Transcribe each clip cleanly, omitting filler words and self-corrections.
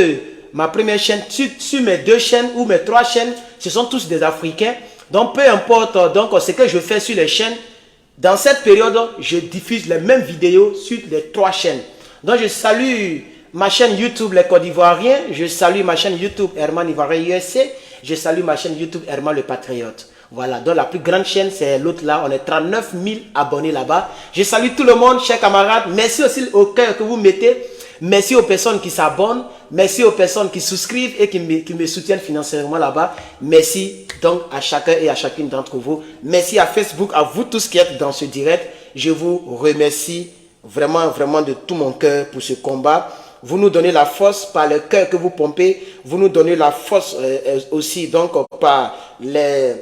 que ma première chaîne, sur mes 2 chaînes ou mes 3 chaînes, ce sont tous des Africains. Donc, peu importe donc, ce que je fais sur les chaînes, dans cette période, je diffuse les mêmes vidéos sur les 3 chaînes. Donc, je salue ma chaîne YouTube Les Côte d'Ivoiriens. Je salue ma chaîne YouTube Herman Ivoirien USA. Je salue ma chaîne YouTube Herman le Patriote. Voilà, donc la plus grande chaîne, c'est l'autre là. On est 39 000 abonnés là-bas. Je salue tout le monde, chers camarades. Merci aussi au cœur que vous mettez. Merci aux personnes qui s'abonnent. Merci aux personnes qui souscrivent et qui me soutiennent financièrement là-bas. Merci donc à chacun et à chacune d'entre vous. Merci à Facebook, à vous tous qui êtes dans ce direct. Je vous remercie vraiment, vraiment de tout mon cœur pour ce combat. Vous nous donnez la force par le cœur que vous pompez. Vous nous donnez la force aussi donc par les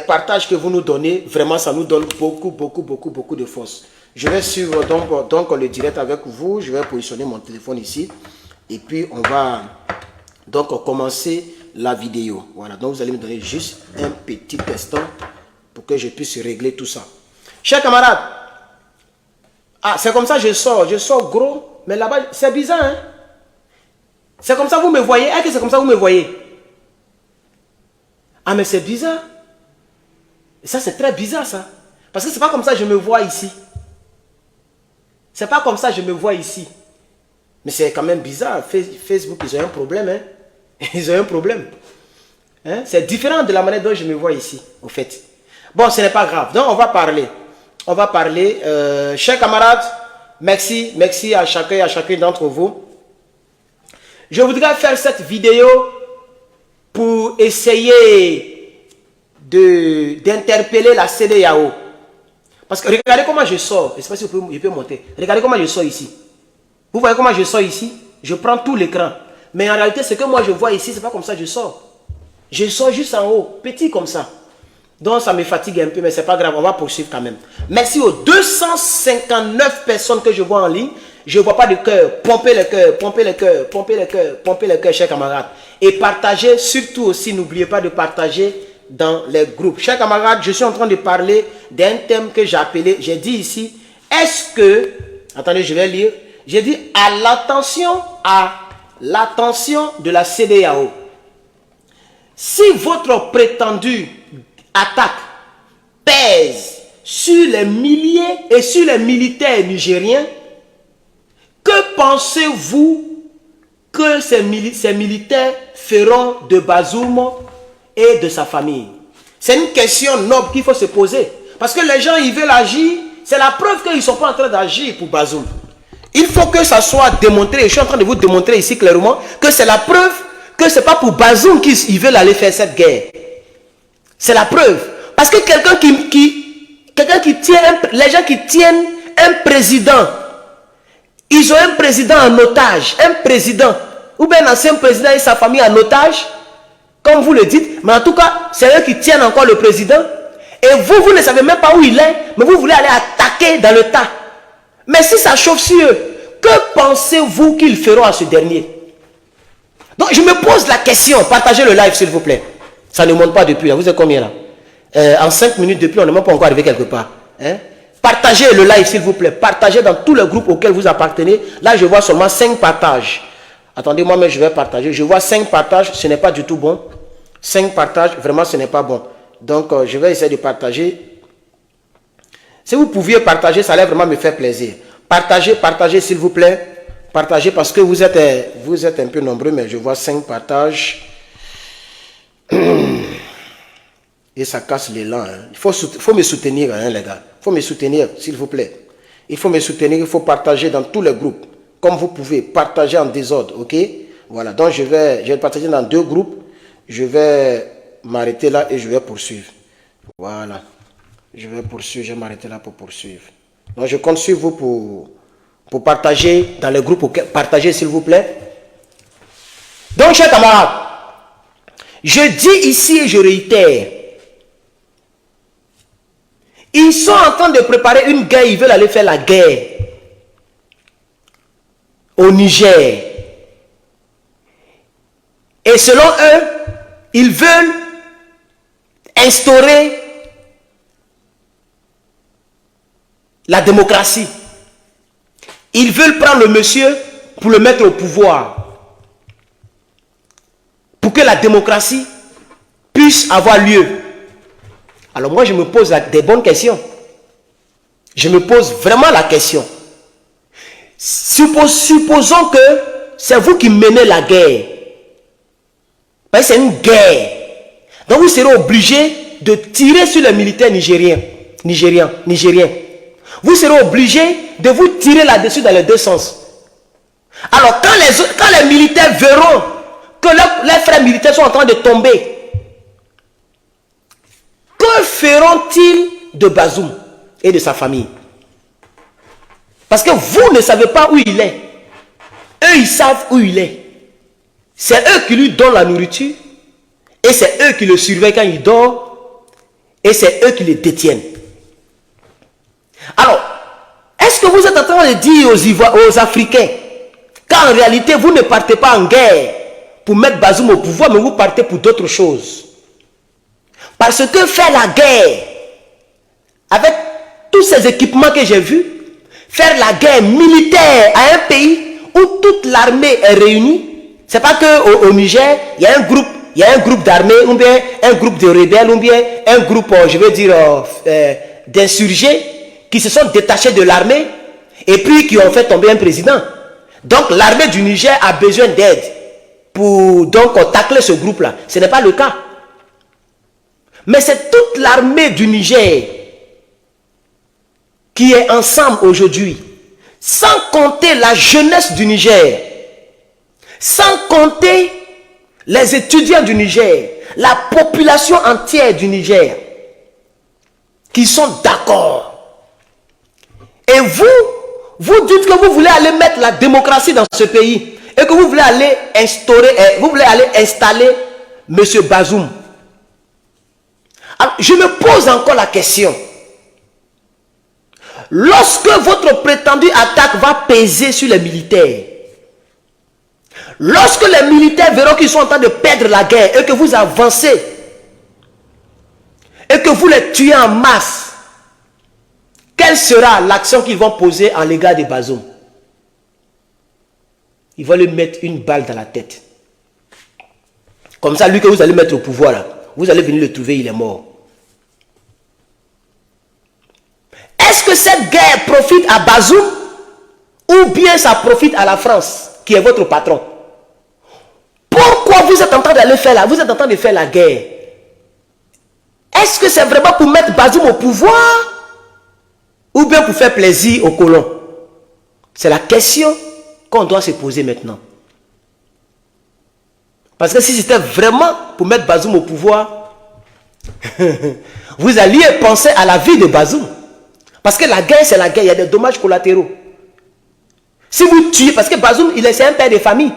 partages que vous nous donnez. Vraiment, ça nous donne beaucoup de force. Je vais suivre donc le direct avec vous. Je vais positionner mon téléphone ici. Et puis, on va donc commencer la vidéo. Voilà, donc vous allez me donner juste un petit instant pour que je puisse régler tout ça. Chers camarades, ah, c'est comme ça que je sors gros, mais là-bas, c'est bizarre, hein? C'est comme ça que vous me voyez? Est-ce que c'est comme ça que vous me voyez? Ah, mais c'est bizarre. Et ça, c'est très bizarre, ça. Parce que c'est pas comme ça que je me vois ici. C'est pas comme ça que je me vois ici. Mais c'est quand même bizarre. Facebook, ils ont un problème, hein? Ils ont un problème. Hein? C'est différent de la manière dont je me vois ici, au fait. Bon, ce n'est pas grave. Donc, on va parler. On va parler. Chers camarades, merci à chacun et à chacune d'entre vous. Je voudrais faire cette vidéo pour essayer d'interpeller la CEDEAO. Parce que regardez comment je sors. Je ne sais pas si je peux monter. Regardez comment je sors ici. Vous voyez comment je sors ici? Je prends tout l'écran. Mais en réalité, ce que moi je vois ici, ce n'est pas comme ça que je sors. Je sors juste en haut, petit comme ça. Donc ça me fatigue un peu, mais ce n'est pas grave, on va poursuivre quand même. Merci aux 259 personnes que je vois en ligne. Je ne vois pas de cœur. Pompez le cœur, pompez le cœur, pompez le cœur, pompez le cœur, chers camarades. Et partagez, surtout aussi, n'oubliez pas de partager dans les groupes. Chers camarades, je suis en train de parler d'un thème que j'ai appelé, j'ai dit ici, est-ce que, attendez, je vais lire, j'ai dit à l'attention de la CEDEAO. Si votre prétendue attaque pèse sur les milliers et sur les militaires nigériens, que pensez-vous que ces militaires feront de Bazoum et de sa famille? C'est une question noble qu'il faut se poser. Parce que les gens, ils veulent agir. C'est la preuve qu'ils ne sont pas en train d'agir pour Bazoum. Il faut que ça soit démontré. Je suis en train de vous démontrer ici clairement que c'est la preuve que ce n'est pas pour Bazoum qu'ils veulent aller faire cette guerre. C'est la preuve. Parce que quelqu'un qui tient, les gens qui tiennent un président, ils ont un président en otage, un président, ou bien un ancien président et sa famille en otage, comme vous le dites, mais en tout cas, c'est eux qui tiennent encore le président, et vous ne savez même pas où il est, mais vous voulez aller attaquer dans le tas. Mais si ça chauffe sur eux, que pensez-vous qu'ils feront à ce dernier? Donc je me pose la question, partagez le live s'il vous plaît. Ça ne monte pas depuis, là. Vous êtes combien là? En 5 minutes depuis, on n'est même pas encore arrivé quelque part. Hein? Partagez le live s'il vous plaît, partagez dans tous les groupes auxquels vous appartenez. Là je vois seulement 5 partages. Attendez, moi-même je vais partager. Je vois 5 partages, ce n'est pas du tout bon. 5 partages, vraiment ce n'est pas bon. Donc je vais essayer de partager. Si vous pouviez partager, ça allait vraiment me faire plaisir. Partagez s'il vous plaît. Partagez parce que vous êtes un peu nombreux, mais je vois 5 partages. Et ça casse l'élan. Hein. Il faut me soutenir, hein, les gars. Il faut me soutenir, s'il vous plaît. Il faut me soutenir, il faut partager dans tous les groupes. Comme vous pouvez, partager en désordre, ok? Voilà, donc je vais partager dans 2 groupes. Je vais m'arrêter là et je vais poursuivre. Voilà. Je vais poursuivre, je vais m'arrêter là pour poursuivre. Donc je compte sur vous pour partager dans les groupes. Partagez s'il vous plaît. Donc chers camarades, je dis ici et je réitère, ils sont en train de préparer une guerre, ils veulent aller faire la guerre au Niger. Et selon eux, ils veulent instaurer la démocratie. Ils veulent prendre le monsieur pour le mettre au pouvoir. la démocratie puisse avoir lieu? Alors moi, je me pose des bonnes questions. Je me pose vraiment la question. Supposons que c'est vous qui menez la guerre. Parce que c'est une guerre. Donc vous serez obligé de tirer sur les militaires nigériens. Vous serez obligé de vous tirer là-dessus dans les deux sens. Alors quand les militaires verront que leurs frères militaires sont en train de tomber, que feront-ils de Bazoum et de sa famille? Parce que vous ne savez pas où il est. Eux, ils savent où il est. C'est eux qui lui donnent la nourriture. Et c'est eux qui le surveillent quand il dort. Et c'est eux qui le détiennent. Alors, est-ce que vous êtes en train de dire aux Africains qu'en réalité, vous ne partez pas en guerre pour mettre Bazoum au pouvoir, mais vous partez pour d'autres choses? Parce que faire la guerre, avec tous ces équipements que j'ai vus, faire la guerre militaire à un pays où toute l'armée est réunie, c'est pas que au Niger, il y a un groupe d'armée, ou bien un groupe de rebelles, ou bien un groupe, je veux dire, d'insurgés qui se sont détachés de l'armée et puis qui ont fait tomber un président. Donc l'armée du Niger a besoin d'aide pour donc tacler ce groupe-là. Ce n'est pas le cas. Mais c'est toute l'armée du Niger qui est ensemble aujourd'hui, sans compter la jeunesse du Niger, sans compter les étudiants du Niger, la population entière du Niger, qui sont d'accord. Et vous dites que vous voulez aller mettre la démocratie dans ce pays et que vous voulez aller installer M. Bazoum. Alors, je me pose encore la question. Lorsque votre prétendue attaque va peser sur les militaires, lorsque les militaires verront qu'ils sont en train de perdre la guerre et que vous avancez et que vous les tuez en masse, quelle sera l'action qu'ils vont poser en l'égard de Bazoum? Ils vont lui mettre une balle dans la tête. Comme ça, lui que vous allez mettre au pouvoir, là, vous allez venir le trouver, il est mort. Est-ce que cette guerre profite à Bazoum ou bien ça profite à la France, qui est votre patron? Pourquoi vous êtes en train d'aller faire là? Vous êtes en train de faire la guerre. Est-ce que c'est vraiment pour mettre Bazoum au pouvoir ou bien pour faire plaisir aux colons? C'est la question qu'on doit se poser maintenant. Parce que si c'était vraiment pour mettre Bazoum au pouvoir, vous alliez penser à la vie de Bazoum. Parce que la guerre, c'est la guerre, il y a des dommages collatéraux. Si vous tuez, parce que Bazoum, c'est un père de famille.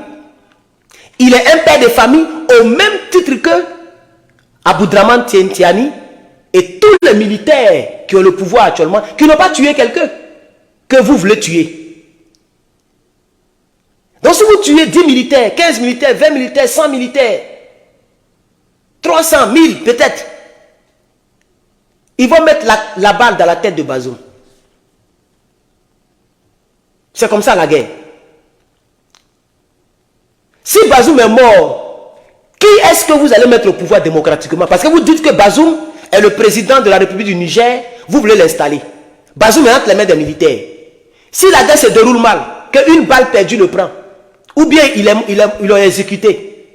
Il est un père de famille au même titre que Aboudraman Tiani et tous les militaires qui ont le pouvoir actuellement, qui n'ont pas tué quelqu'un que vous voulez tuer. Donc si vous tuez 10 militaires, 15 militaires, 20 militaires, 100 militaires, 300 000 peut-être, ils vont mettre la balle dans la tête de Bazoum. C'est comme ça la guerre. Si Bazoum est mort, qui est-ce que vous allez mettre au pouvoir démocratiquement? Parce que vous dites que Bazoum est le président de la République du Niger, vous voulez l'installer. Bazoum est entre les mains des militaires. Si la guerre se déroule mal, qu'une balle perdue le prend, ou bien il est exécuté,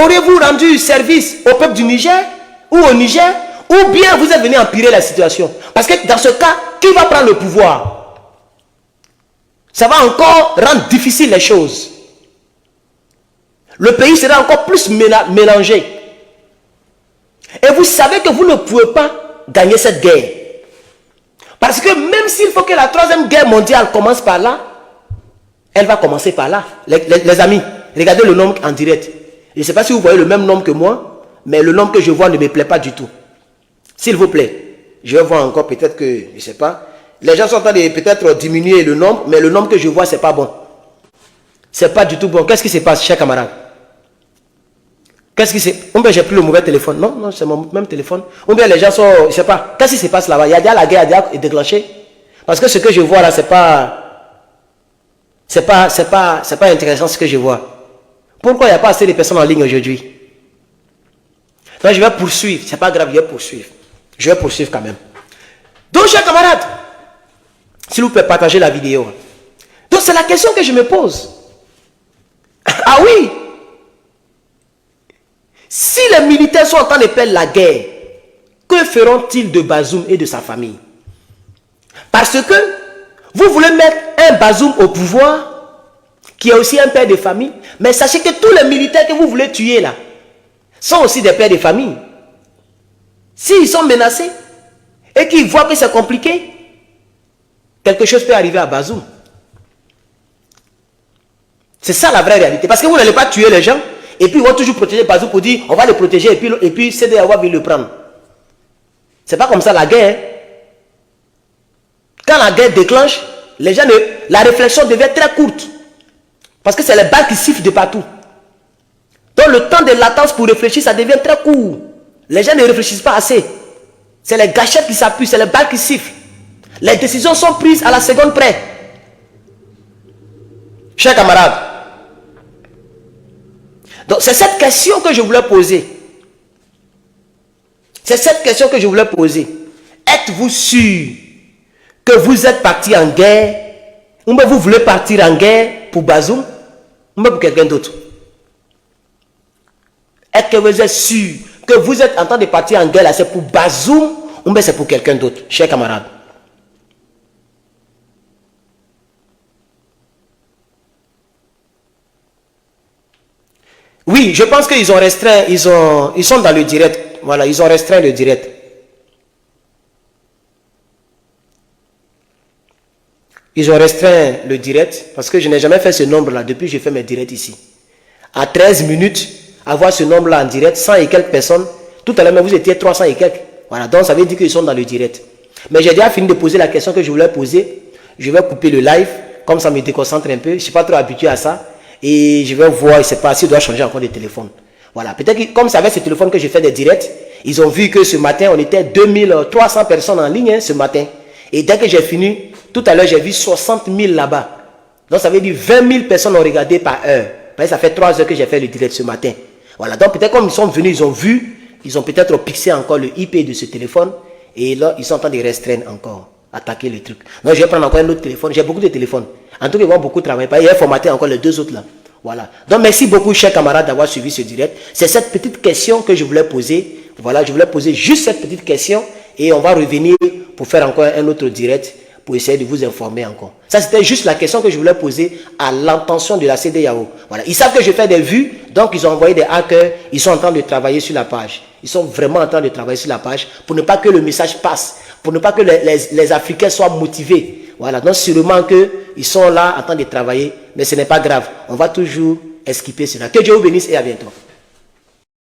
auriez-vous rendu service au peuple du Niger ou au Niger, ou bien vous êtes venu empirer la situation? Parce que dans ce cas, qui va prendre le pouvoir? Ça va encore rendre difficile les choses. Le pays sera encore plus mélangé. Et vous savez que vous ne pouvez pas gagner cette guerre. Parce que même s'il faut que la troisième guerre mondiale commence par là, elle va commencer par là. Les amis, regardez le nombre en direct. Je ne sais pas si vous voyez le même nombre que moi, mais le nombre que je vois ne me plaît pas du tout. S'il vous plaît, je vais voir encore peut-être que, je ne sais pas, les gens sont en train de peut-être diminuer le nombre, mais le nombre que je vois, ce n'est pas bon. Ce n'est pas du tout bon. Qu'est-ce qui se passe, chers camarades? Qu'est-ce qui se passe? Ou bien j'ai pris le mauvais téléphone. Non, non, c'est mon même téléphone. Ou bien les gens sont, je ne sais pas. Qu'est-ce qui se passe là-bas? Il y a déjà la guerre déjà déclenchée. Parce que ce que je vois là, c'est pas intéressant ce que je vois. Pourquoi il n'y a pas assez de personnes en ligne aujourd'hui? Non, je vais poursuivre. C'est pas grave, je vais poursuivre. Je vais poursuivre quand même. Donc, chers camarades, s'il vous plaît, partagez la vidéo. Donc, c'est la question que je me pose. Ah oui! Si les militaires sont en train de faire la guerre, que feront-ils de Bazoum et de sa famille? Parce que vous voulez mettre un Bazoum au pouvoir, qui est aussi un père de famille, mais sachez que tous les militaires que vous voulez tuer là, sont aussi des pères de famille. S'ils sont menacés, et qu'ils voient que c'est compliqué, quelque chose peut arriver à Bazoum. C'est ça la vraie réalité. Parce que vous n'allez pas tuer les gens, et puis ils vont toujours protéger Bazoum pour dire, on va le protéger, et puis CDAO va venir le prendre. C'est pas comme ça la guerre. Quand la guerre déclenche, les gens la réflexion devient très courte. Parce que c'est les balles qui sifflent de partout. Donc le temps de latence pour réfléchir, ça devient très court. Les gens ne réfléchissent pas assez. C'est les gâchettes qui s'appuient, c'est les balles qui sifflent. Les décisions sont prises à la seconde près. Chers camarades, donc c'est cette question que je voulais poser. C'est cette question que je voulais poser. Êtes-vous sûr que vous êtes parti en guerre, ou bien vous voulez partir en guerre pour Bazoum, ou bien pour quelqu'un d'autre? Est-ce que vous êtes sûr que vous êtes en train de partir en guerre là, c'est pour Bazoum, ou bien c'est pour quelqu'un d'autre, chers camarades? Oui, je pense qu'ils ont restreint, ils sont dans le direct. Voilà, ils ont restreint le direct. Ils ont restreint le direct parce que je n'ai jamais fait ce nombre-là depuis que j'ai fait mes directs ici. À 13 minutes, avoir ce nombre-là en direct, 100 et quelques personnes. Tout à l'heure, vous étiez 300 et quelques. Voilà, donc ça veut dire qu'ils sont dans le direct. Mais j'ai déjà fini de poser la question que je voulais poser. Je vais couper le live, comme ça me déconcentre un peu. Je ne suis pas trop habitué à ça. Et je vais voir, je ne sais pas si je dois changer encore de téléphone. Voilà, peut-être que comme c'est avec ce téléphone que j'ai fait des directs, ils ont vu que ce matin, on était 2300 personnes en ligne ce matin. Et dès que j'ai fini, tout à l'heure, j'ai vu 60 000 là-bas. Donc ça veut dire 20 000 personnes ont regardé par heure. Parce que ça fait 3 heures que j'ai fait le direct ce matin. Voilà, donc peut-être comme ils sont venus, ils ont vu, ils ont peut-être pixé encore le IP de ce téléphone. Et là, ils sont en train de restreindre encore, attaquer le truc. Donc je vais prendre encore un autre téléphone. J'ai beaucoup de téléphones. En tout cas, ils vont beaucoup travailler. Il y a formaté encore les deux autres là. Voilà. Donc merci beaucoup, chers camarades, d'avoir suivi ce direct. C'est cette petite question que je voulais poser. Voilà, je voulais poser juste cette petite question. Et on va revenir pour faire encore un autre direct pour essayer de vous informer encore. Ça, c'était juste la question que je voulais poser à l'intention de la CEDEAO. Voilà. Ils savent que je fais des vues, donc ils ont envoyé des hackers. Ils sont en train de travailler sur la page. Ils sont vraiment en train de travailler sur la page pour ne pas que le message passe, pour ne pas que les Africains soient motivés. Voilà. Donc, sûrement qu'ils sont là en train de travailler, mais ce n'est pas grave. On va toujours esquiver cela. Que Dieu vous bénisse et à bientôt.